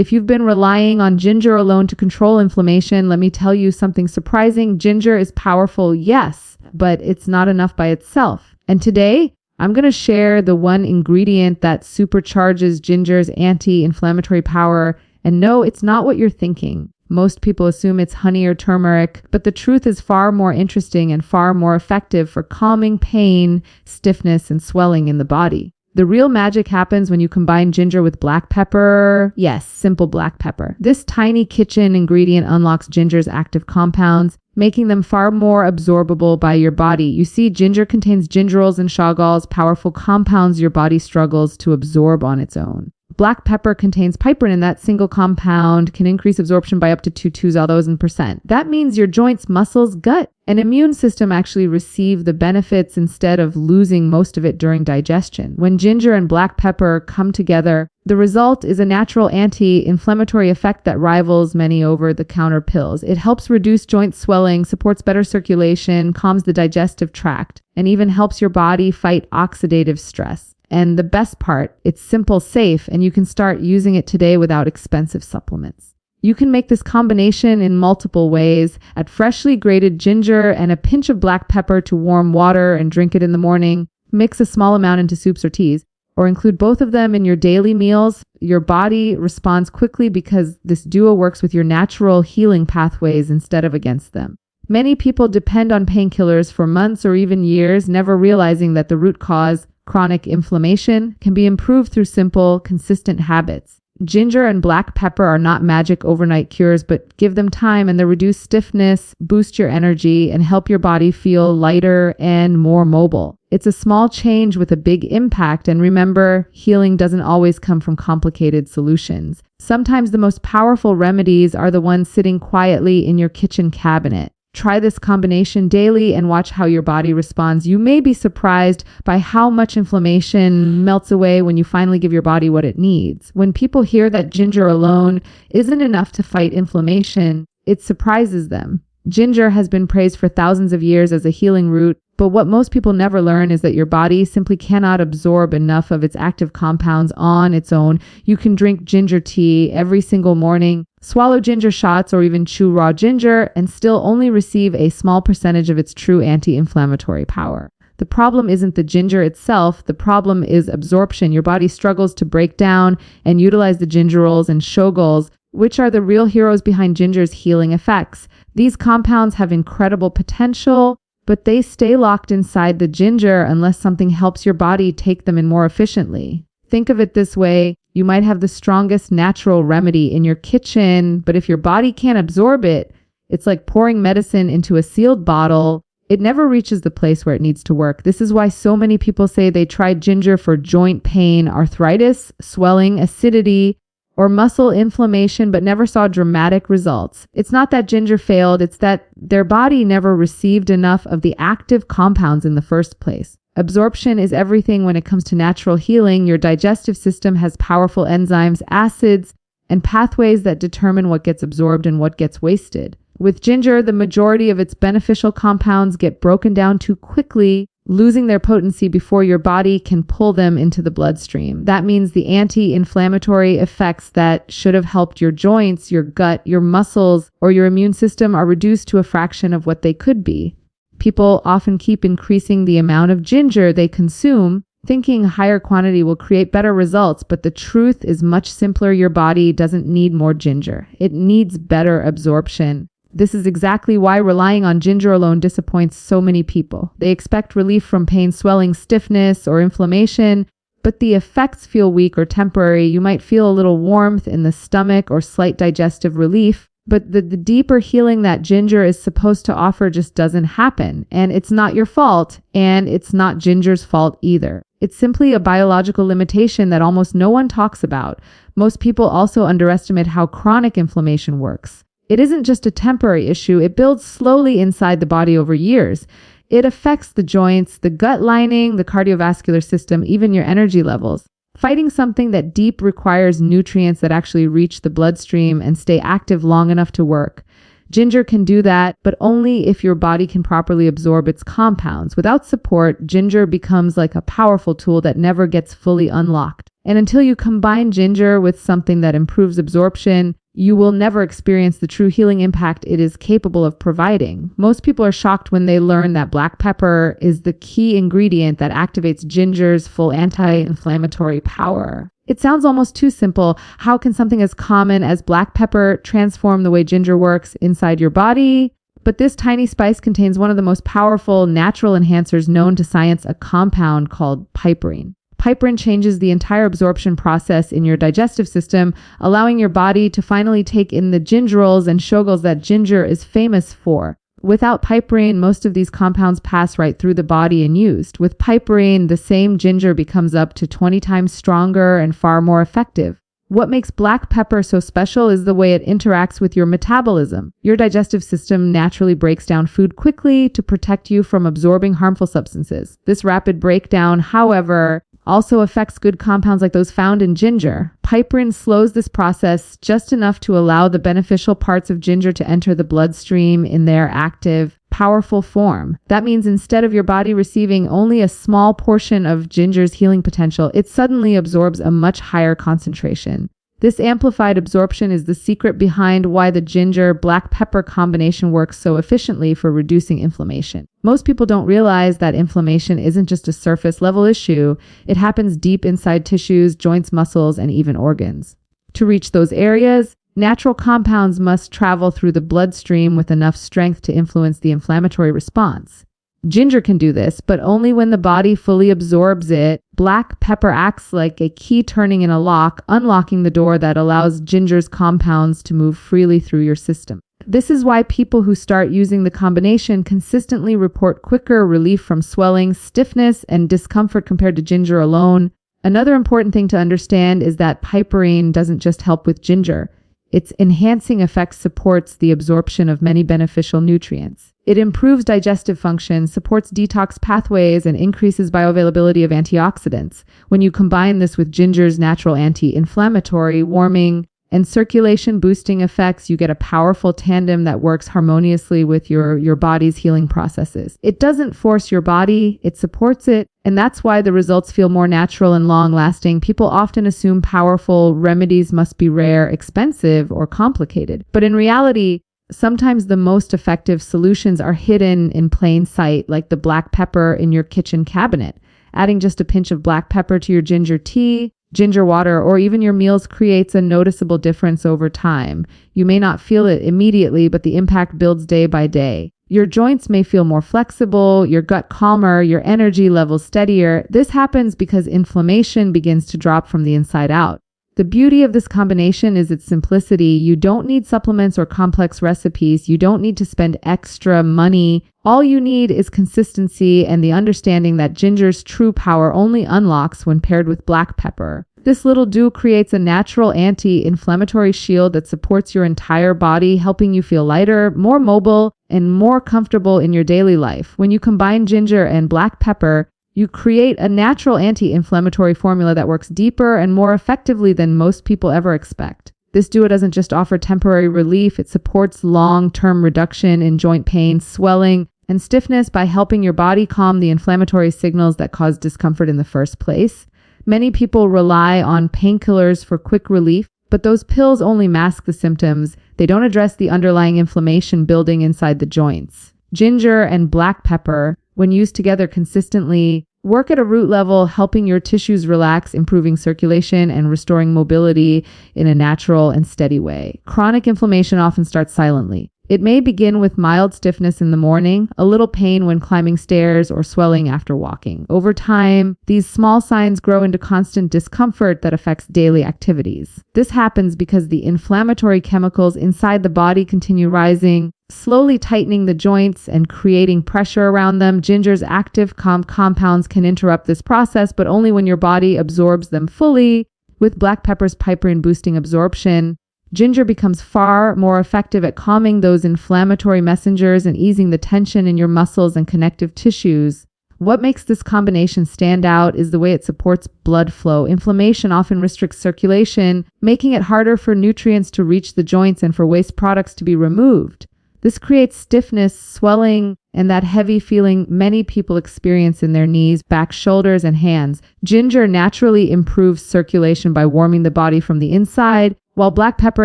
If you've been relying on ginger alone to control inflammation, let me tell you something surprising. Ginger is powerful, yes, but it's not enough by itself. And today, I'm going to share the one ingredient that supercharges ginger's anti-inflammatory power. And no, it's not what you're thinking. Most people assume it's honey or turmeric, but the truth is far more interesting and far more effective for calming pain, stiffness, and swelling in the body. The real magic happens when you combine ginger with black pepper. Yes, simple black pepper. This tiny kitchen ingredient unlocks ginger's active compounds, making them far more absorbable by your body. You see, ginger contains gingerols and chagalls, powerful compounds your body struggles to absorb on its own. Black pepper contains piperin, and that single compound can increase absorption by up to 2,000%. That means your joints, muscles, gut, and immune system actually receive the benefits instead of losing most of it during digestion. When ginger and black pepper come together, the result is a natural anti-inflammatory effect that rivals many over-the-counter pills. It helps reduce joint swelling, supports better circulation, calms the digestive tract, and even helps your body fight oxidative stress. And the best part, it's simple, safe, and you can start using it today without expensive supplements. You can make this combination in multiple ways. Add freshly grated ginger and a pinch of black pepper to warm water and drink it in the morning. Mix a small amount into soups or teas, or include both of them in your daily meals. Your body responds quickly because this duo works with your natural healing pathways instead of against them. Many people depend on painkillers for months or even years, never realizing that the root cause, chronic inflammation, can be improved through simple, consistent habits. Ginger and black pepper are not magic overnight cures, but give them time and they'll reduce stiffness, boost your energy, and help your body feel lighter and more mobile. It's a small change with a big impact, and remember, healing doesn't always come from complicated solutions. Sometimes the most powerful remedies are the ones sitting quietly in your kitchen cabinet. Try this combination daily and watch how your body responds. You may be surprised by how much inflammation melts away when you finally give your body what it needs. When people hear that ginger alone isn't enough to fight inflammation, it surprises them. Ginger has been praised for thousands of years as a healing root, but what most people never learn is that your body simply cannot absorb enough of its active compounds on its own. You can drink ginger tea every single morning, swallow ginger shots, or even chew raw ginger and still only receive a small percentage of its true anti-inflammatory power. The problem isn't the ginger itself. The problem is absorption. Your body struggles to break down and utilize the gingerols and chagalls, which are the real heroes behind ginger's healing effects. These compounds have incredible potential, but they stay locked inside the ginger unless something helps your body take them in more efficiently. Think of it this way. You might have the strongest natural remedy in your kitchen, but if your body can't absorb it, it's like pouring medicine into a sealed bottle. It never reaches the place where it needs to work. This is why so many people say they tried ginger for joint pain, arthritis, swelling, acidity, or muscle inflammation, but never saw dramatic results. It's not that ginger failed, it's that their body never received enough of the active compounds in the first place. Absorption is everything when it comes to natural healing. Your digestive system has powerful enzymes, acids, and pathways that determine what gets absorbed and what gets wasted. With ginger, the majority of its beneficial compounds get broken down too quickly, losing their potency before your body can pull them into the bloodstream. That means the anti-inflammatory effects that should have helped your joints, your gut, your muscles, or your immune system are reduced to a fraction of what they could be. People often keep increasing the amount of ginger they consume, thinking a higher quantity will create better results, but the truth is much simpler. Your body doesn't need more ginger. It needs better absorption. This is exactly why relying on ginger alone disappoints so many people. They expect relief from pain, swelling, stiffness, or inflammation, but the effects feel weak or temporary. You might feel a little warmth in the stomach or slight digestive relief, but the deeper healing that ginger is supposed to offer just doesn't happen. And it's not your fault, and it's not ginger's fault either. It's simply a biological limitation that almost no one talks about. Most people also underestimate how chronic inflammation works. It isn't just a temporary issue. It builds slowly inside the body over years. It affects the joints, the gut lining, the cardiovascular system, even your energy levels. Fighting something that deep requires nutrients that actually reach the bloodstream and stay active long enough to work. Ginger can do that, but only if your body can properly absorb its compounds. Without support, ginger becomes like a powerful tool that never gets fully unlocked. And until you combine ginger with something that improves absorption, you will never experience the true healing impact it is capable of providing. Most people are shocked when they learn that black pepper is the key ingredient that activates ginger's full anti-inflammatory power. It sounds almost too simple. How can something as common as black pepper transform the way ginger works inside your body? But this tiny spice contains one of the most powerful natural enhancers known to science, a compound called piperine. Piperine changes the entire absorption process in your digestive system, allowing your body to finally take in the gingerols and shogals that ginger is famous for. Without piperine, most of these compounds pass right through the body unused. With piperine, the same ginger becomes up to 20 times stronger and far more effective. What makes black pepper so special is the way it interacts with your metabolism. Your digestive system naturally breaks down food quickly to protect you from absorbing harmful substances. This rapid breakdown, however, also affects good compounds like those found in ginger. Piperine slows this process just enough to allow the beneficial parts of ginger to enter the bloodstream in their active, powerful form. That means instead of your body receiving only a small portion of ginger's healing potential, it suddenly absorbs a much higher concentration. This amplified absorption is the secret behind why the ginger-black pepper combination works so efficiently for reducing inflammation. Most people don't realize that inflammation isn't just a surface-level issue. It happens deep inside tissues, joints, muscles, and even organs. To reach those areas, natural compounds must travel through the bloodstream with enough strength to influence the inflammatory response. Ginger can do this, but only when the body fully absorbs it. Black pepper acts like a key turning in a lock, unlocking the door that allows ginger's compounds to move freely through your system. This is why people who start using the combination consistently report quicker relief from swelling, stiffness, and discomfort compared to ginger alone. Another important thing to understand is that piperine doesn't just help with ginger. Its enhancing effect supports the absorption of many beneficial nutrients. It improves digestive function, supports detox pathways, and increases bioavailability of antioxidants. When you combine this with ginger's natural anti-inflammatory, warming, and circulation-boosting effects, you get a powerful tandem that works harmoniously with your body's healing processes. It doesn't force your body, it supports it, and that's why the results feel more natural and long-lasting. People often assume powerful remedies must be rare, expensive, or complicated. But in reality, sometimes the most effective solutions are hidden in plain sight, like the black pepper in your kitchen cabinet. Adding just a pinch of black pepper to your ginger tea, ginger water, or even your meals creates a noticeable difference over time. You may not feel it immediately, but the impact builds day by day. Your joints may feel more flexible, your gut calmer, your energy levels steadier. This happens because inflammation begins to drop from the inside out. The beauty of this combination is its simplicity. You don't need supplements or complex recipes. You don't need to spend extra money. All you need is consistency and the understanding that ginger's true power only unlocks when paired with black pepper. This little duo creates a natural anti-inflammatory shield that supports your entire body, helping you feel lighter, more mobile, and more comfortable in your daily life. When you combine ginger and black pepper, you create a natural anti-inflammatory formula that works deeper and more effectively than most people ever expect. This duo doesn't just offer temporary relief, it supports long-term reduction in joint pain, swelling, and stiffness by helping your body calm the inflammatory signals that cause discomfort in the first place. Many people rely on painkillers for quick relief, but those pills only mask the symptoms. They don't address the underlying inflammation building inside the joints. Ginger and black pepper, when used together consistently, work at a root level, helping your tissues relax, improving circulation, and restoring mobility in a natural and steady way. Chronic inflammation often starts silently. It may begin with mild stiffness in the morning, a little pain when climbing stairs, or swelling after walking. Over time, these small signs grow into constant discomfort that affects daily activities. This happens because the inflammatory chemicals inside the body continue rising, slowly tightening the joints and creating pressure around them. Ginger's active compounds can interrupt this process, but only when your body absorbs them fully. With black pepper's piperine boosting absorption, ginger becomes far more effective at calming those inflammatory messengers and easing the tension in your muscles and connective tissues. What makes this combination stand out is the way it supports blood flow. Inflammation often restricts circulation, making it harder for nutrients to reach the joints and for waste products to be removed. This creates stiffness, swelling, and that heavy feeling many people experience in their knees, back, shoulders, and hands. Ginger naturally improves circulation by warming the body from the inside, while black pepper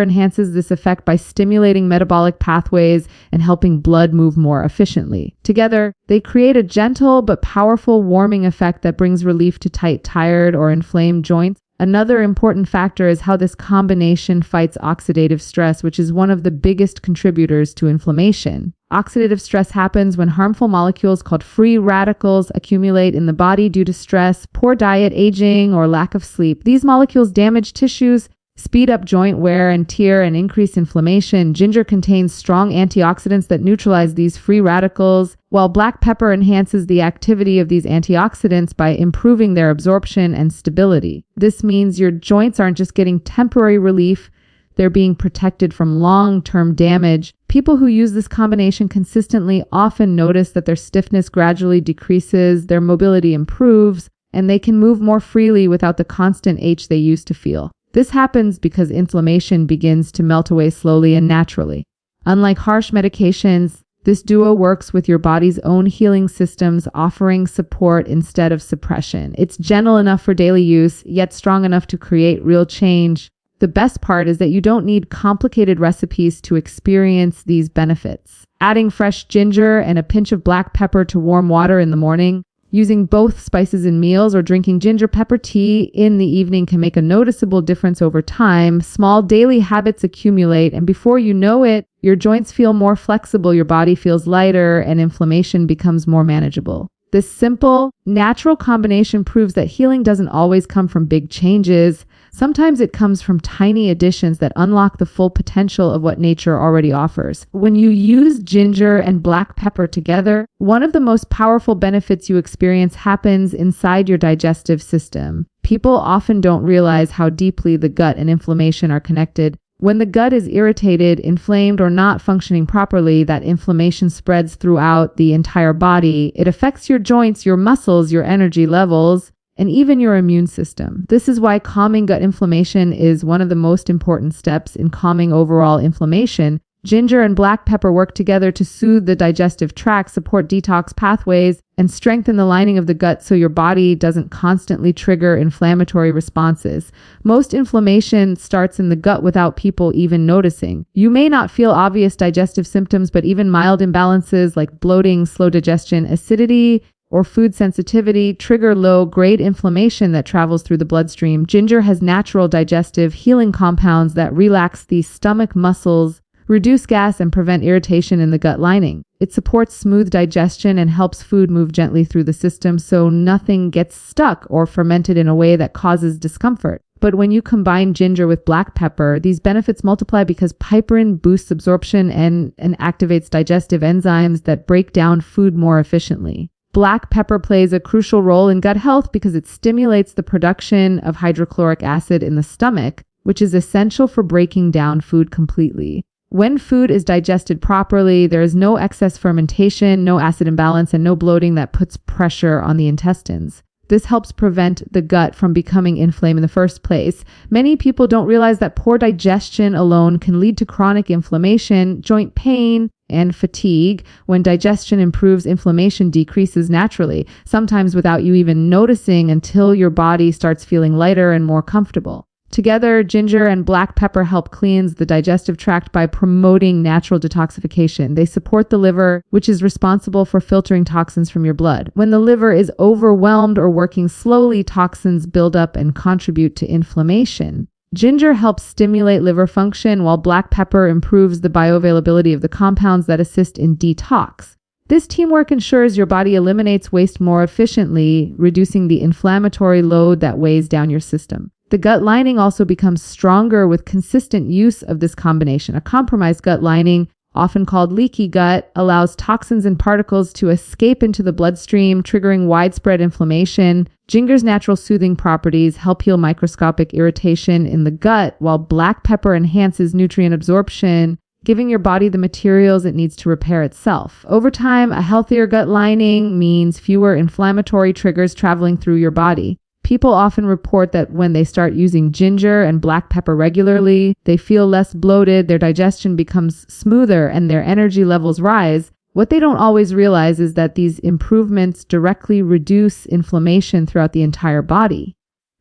enhances this effect by stimulating metabolic pathways and helping blood move more efficiently. Together, they create a gentle but powerful warming effect that brings relief to tight, tired, or inflamed joints. Another important factor is how this combination fights oxidative stress, which is one of the biggest contributors to inflammation. Oxidative stress happens when harmful molecules called free radicals accumulate in the body due to stress, poor diet, aging, or lack of sleep. These molecules damage tissues, speed up joint wear and tear, and increase inflammation. Ginger contains strong antioxidants that neutralize these free radicals, while black pepper enhances the activity of these antioxidants by improving their absorption and stability. This means your joints aren't just getting temporary relief, they're being protected from long-term damage. People who use this combination consistently often notice that their stiffness gradually decreases, their mobility improves, and they can move more freely without the constant ache they used to feel. This happens because inflammation begins to melt away slowly and naturally. Unlike harsh medications, this duo works with your body's own healing systems, offering support instead of suppression. It's gentle enough for daily use, yet strong enough to create real change. The best part is that you don't need complicated recipes to experience these benefits. Adding fresh ginger and a pinch of black pepper to warm water in the morning, using both spices in meals, or drinking ginger pepper tea in the evening can make a noticeable difference over time. Small daily habits accumulate, and before you know it, your joints feel more flexible, your body feels lighter, and inflammation becomes more manageable. This simple, natural combination proves that healing doesn't always come from big changes. Sometimes it comes from tiny additions that unlock the full potential of what nature already offers. When you use ginger and black pepper together, one of the most powerful benefits you experience happens inside your digestive system. People often don't realize how deeply the gut and inflammation are connected. When the gut is irritated, inflamed, or not functioning properly, that inflammation spreads throughout the entire body. It affects your joints, your muscles, your energy levels, and even your immune system. This is why calming gut inflammation is one of the most important steps in calming overall inflammation. Ginger and black pepper work together to soothe the digestive tract, support detox pathways, and strengthen the lining of the gut so your body doesn't constantly trigger inflammatory responses. Most inflammation starts in the gut without people even noticing. You may not feel obvious digestive symptoms, but even mild imbalances like bloating, slow digestion, acidity, or food sensitivity trigger low-grade inflammation that travels through the bloodstream. Ginger has natural digestive healing compounds that relax the stomach muscles, reduce gas, and prevent irritation in the gut lining. It supports smooth digestion and helps food move gently through the system so nothing gets stuck or fermented in a way that causes discomfort. But when you combine ginger with black pepper, these benefits multiply because piperine boosts absorption and activates digestive enzymes that break down food more efficiently. Black pepper plays a crucial role in gut health because it stimulates the production of hydrochloric acid in the stomach, which is essential for breaking down food completely. When food is digested properly, there is no excess fermentation, no acid imbalance, and no bloating that puts pressure on the intestines. This helps prevent the gut from becoming inflamed in the first place. Many people don't realize that poor digestion alone can lead to chronic inflammation, joint pain, and fatigue. When digestion improves, inflammation decreases naturally, sometimes without you even noticing until your body starts feeling lighter and more comfortable. Together, ginger and black pepper help cleanse the digestive tract by promoting natural detoxification. They support the liver, which is responsible for filtering toxins from your blood. When the liver is overwhelmed or working slowly, toxins build up and contribute to inflammation. Ginger helps stimulate liver function, while black pepper improves the bioavailability of the compounds that assist in detox. This teamwork ensures your body eliminates waste more efficiently, reducing the inflammatory load that weighs down your system. The gut lining also becomes stronger with consistent use of this combination. A compromised gut lining, often called leaky gut, allows toxins and particles to escape into the bloodstream, triggering widespread inflammation. Ginger's natural soothing properties help heal microscopic irritation in the gut, while black pepper enhances nutrient absorption, giving your body the materials it needs to repair itself. Over time, a healthier gut lining means fewer inflammatory triggers traveling through your body. People often report that when they start using ginger and black pepper regularly, they feel less bloated, their digestion becomes smoother, and their energy levels rise. What they don't always realize is that these improvements directly reduce inflammation throughout the entire body.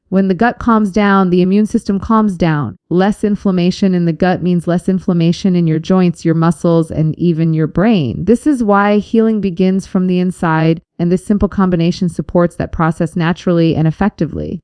When the gut calms down, the immune system calms down. Less inflammation in the gut means less inflammation in your joints, your muscles, and even your brain. This is why healing begins from the inside, and this simple combination supports that process naturally and effectively.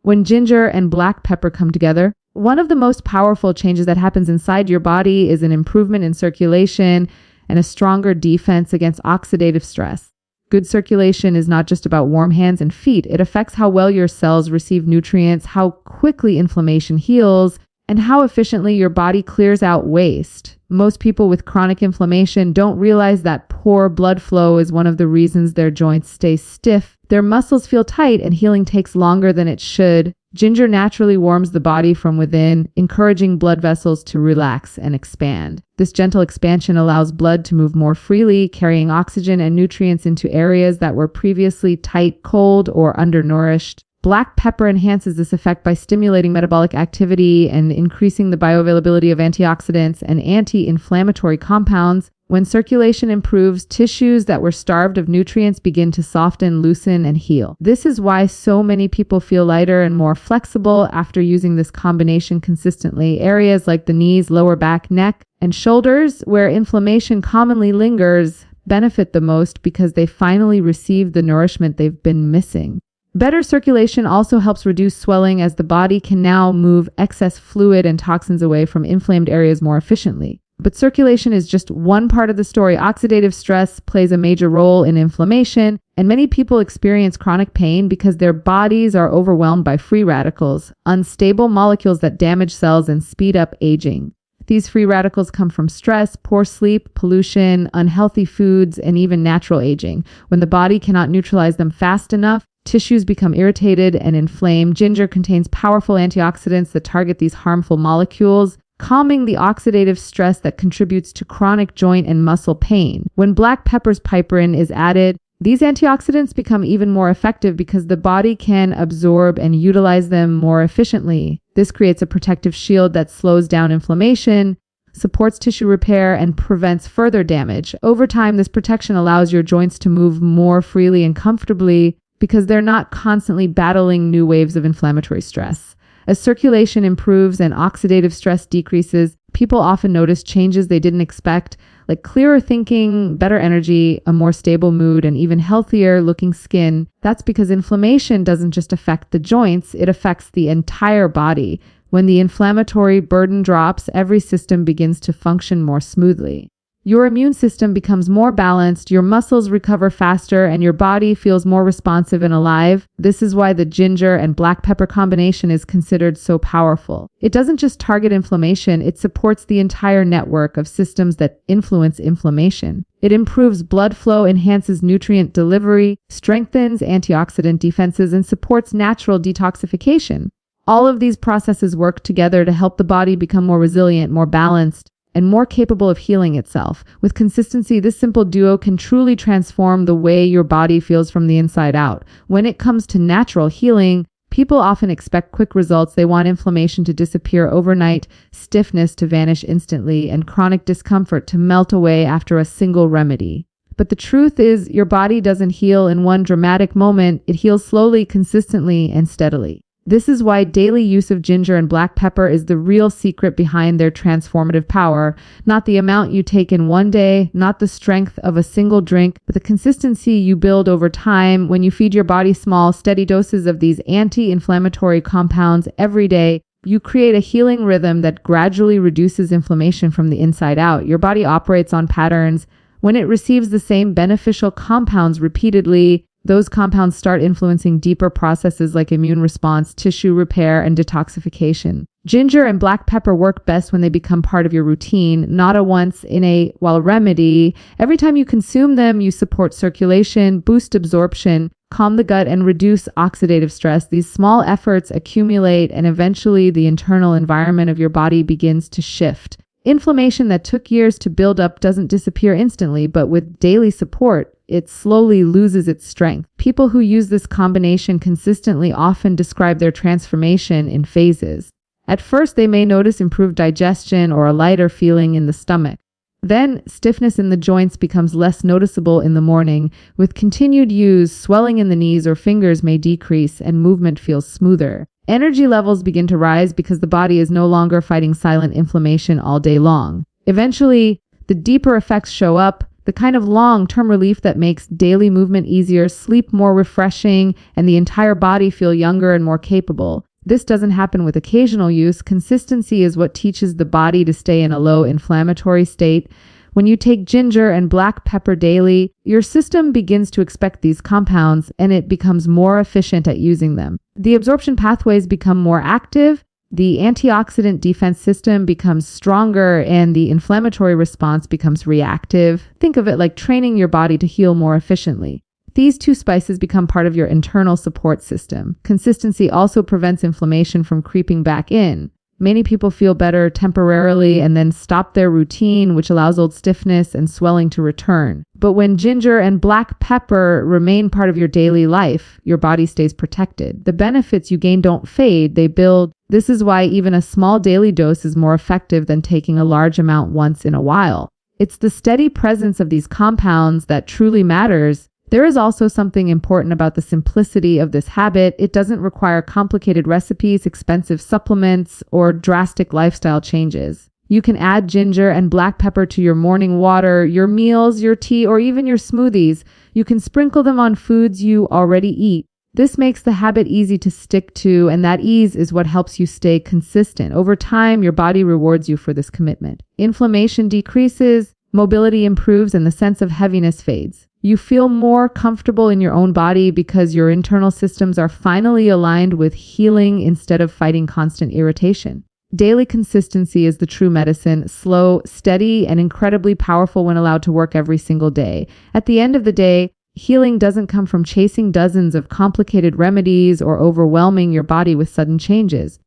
When ginger and black pepper come together, one of the most powerful changes that happens inside your body is an improvement in circulation and a stronger defense against oxidative stress. Good circulation is not just about warm hands and feet. It affects how well your cells receive nutrients, how quickly inflammation heals, and how efficiently your body clears out waste. Most people with chronic inflammation don't realize that poor blood flow is one of the reasons their joints stay stiff, their muscles feel tight, and healing takes longer than it should. Ginger naturally warms the body from within, encouraging blood vessels to relax and expand. This gentle expansion allows blood to move more freely, carrying oxygen and nutrients into areas that were previously tight, cold, or undernourished. Black pepper enhances this effect by stimulating metabolic activity and increasing the bioavailability of antioxidants and anti-inflammatory compounds. When circulation improves, tissues that were starved of nutrients begin to soften, loosen, and heal. This is why so many people feel lighter and more flexible after using this combination consistently. Areas like the knees, lower back, neck, and shoulders, where inflammation commonly lingers, benefit the most because they finally receive the nourishment they've been missing. Better circulation also helps reduce swelling, as the body can now move excess fluid and toxins away from inflamed areas more efficiently. But circulation is just one part of the story. Oxidative stress plays a major role in inflammation, and many people experience chronic pain because their bodies are overwhelmed by free radicals, unstable molecules that damage cells and speed up aging. These free radicals come from stress, poor sleep, pollution, unhealthy foods, and even natural aging. When the body cannot neutralize them fast enough, tissues become irritated and inflamed. Ginger contains powerful antioxidants that target these harmful molecules, calming the oxidative stress that contributes to chronic joint and muscle pain. When black pepper's piperin is added, these antioxidants become even more effective because the body can absorb and utilize them more efficiently. This creates a protective shield that slows down inflammation, supports tissue repair, and prevents further damage. Over time, this protection allows your joints to move more freely and comfortably because they're not constantly battling new waves of inflammatory stress. As circulation improves and oxidative stress decreases, people often notice changes they didn't expect, like clearer thinking, better energy, a more stable mood, and even healthier looking skin. That's because inflammation doesn't just affect the joints, it affects the entire body. When the inflammatory burden drops, every system begins to function more smoothly. Your immune system becomes more balanced, your muscles recover faster, and your body feels more responsive and alive. This is why the ginger and black pepper combination is considered so powerful. It doesn't just target inflammation, it supports the entire network of systems that influence inflammation. It improves blood flow, enhances nutrient delivery, strengthens antioxidant defenses, and supports natural detoxification. All of these processes work together to help the body become more resilient, more balanced, and more capable of healing itself. With consistency, this simple duo can truly transform the way your body feels from the inside out. When it comes to natural healing, people often expect quick results. They want inflammation to disappear overnight, stiffness to vanish instantly, and chronic discomfort to melt away after a single remedy. But the truth is, your body doesn't heal in one dramatic moment. It heals slowly, consistently, and steadily. This is why daily use of ginger and black pepper is the real secret behind their transformative power. Not the amount you take in one day, not the strength of a single drink, but the consistency you build over time. When you feed your body small, steady doses of these anti-inflammatory compounds every day, you create a healing rhythm that gradually reduces inflammation from the inside out. Your body operates on patterns. When it receives the same beneficial compounds repeatedly, those compounds start influencing deeper processes like immune response, tissue repair, and detoxification. Ginger and black pepper work best when they become part of your routine, not a once in a while remedy. Every time you consume them, you support circulation, boost absorption, calm the gut, and reduce oxidative stress. These small efforts accumulate, and eventually the internal environment of your body begins to shift. Inflammation that took years to build up doesn't disappear instantly, but with daily support, it slowly loses its strength. People who use this combination consistently often describe their transformation in phases. At first, they may notice improved digestion or a lighter feeling in the stomach. Then, stiffness in the joints becomes less noticeable in the morning. With continued use, swelling in the knees or fingers may decrease and movement feels smoother. Energy levels begin to rise because the body is no longer fighting silent inflammation all day long. Eventually, the deeper effects show up, the kind of long-term relief that makes daily movement easier, sleep more refreshing, and the entire body feel younger and more capable. This doesn't happen with occasional use. Consistency is what teaches the body to stay in a low inflammatory state. When you take ginger and black pepper daily, your system begins to expect these compounds and it becomes more efficient at using them. The absorption pathways become more active, the antioxidant defense system becomes stronger, and the inflammatory response becomes reactive. Think of it like training your body to heal more efficiently. These two spices become part of your internal support system. Consistency also prevents inflammation from creeping back in. Many people feel better temporarily and then stop their routine, which allows old stiffness and swelling to return. But when ginger and black pepper remain part of your daily life, your body stays protected. The benefits you gain don't fade, they build. This is why even a small daily dose is more effective than taking a large amount once in a while. It's the steady presence of these compounds that truly matters. There is also something important about the simplicity of this habit. It doesn't require complicated recipes, expensive supplements, or drastic lifestyle changes. You can add ginger and black pepper to your morning water, your meals, your tea, or even your smoothies. You can sprinkle them on foods you already eat. This makes the habit easy to stick to, and that ease is what helps you stay consistent. Over time, your body rewards you for this commitment. Inflammation decreases, mobility improves, and the sense of heaviness fades. You feel more comfortable in your own body because your internal systems are finally aligned with healing instead of fighting constant irritation. Daily consistency is the true medicine, slow, steady, and incredibly powerful when allowed to work every single day. At the end of the day, healing doesn't come from chasing dozens of complicated remedies or overwhelming your body with sudden changes.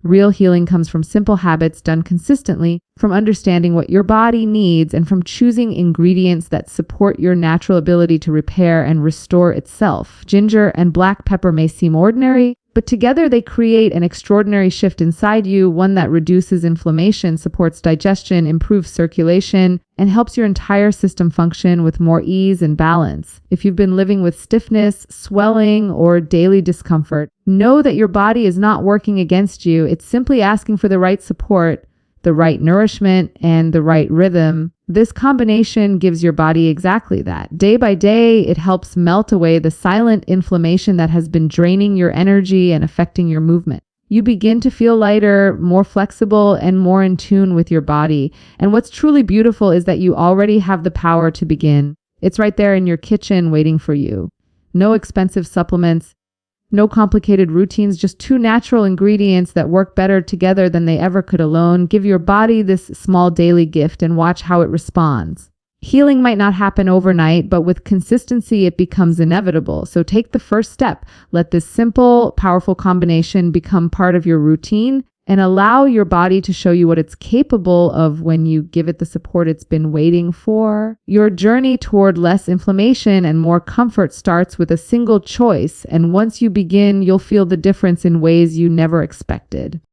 Real healing comes from simple habits done consistently, from understanding what your body needs, and from choosing ingredients that support your natural ability to repair and restore itself. Ginger and black pepper may seem ordinary, but together they create an extraordinary shift inside you, one that reduces inflammation, supports digestion, improves circulation, and helps your entire system function with more ease and balance. If you've been living with stiffness, swelling, or daily discomfort, know that your body is not working against you. It's simply asking for the right support, the right nourishment, and the right rhythm. This combination gives your body exactly that. Day by day, it helps melt away the silent inflammation that has been draining your energy and affecting your movement. You begin to feel lighter, more flexible, and more in tune with your body. And what's truly beautiful is that you already have the power to begin. It's right there in your kitchen waiting for you. No expensive supplements, no complicated routines, just two natural ingredients that work better together than they ever could alone. Give your body this small daily gift and watch how it responds. Healing might not happen overnight, but with consistency, it becomes inevitable. So take the first step. Let this simple, powerful combination become part of your routine and allow your body to show you what it's capable of when you give it the support it's been waiting for. Your journey toward less inflammation and more comfort starts with a single choice, and once you begin, you'll feel the difference in ways you never expected.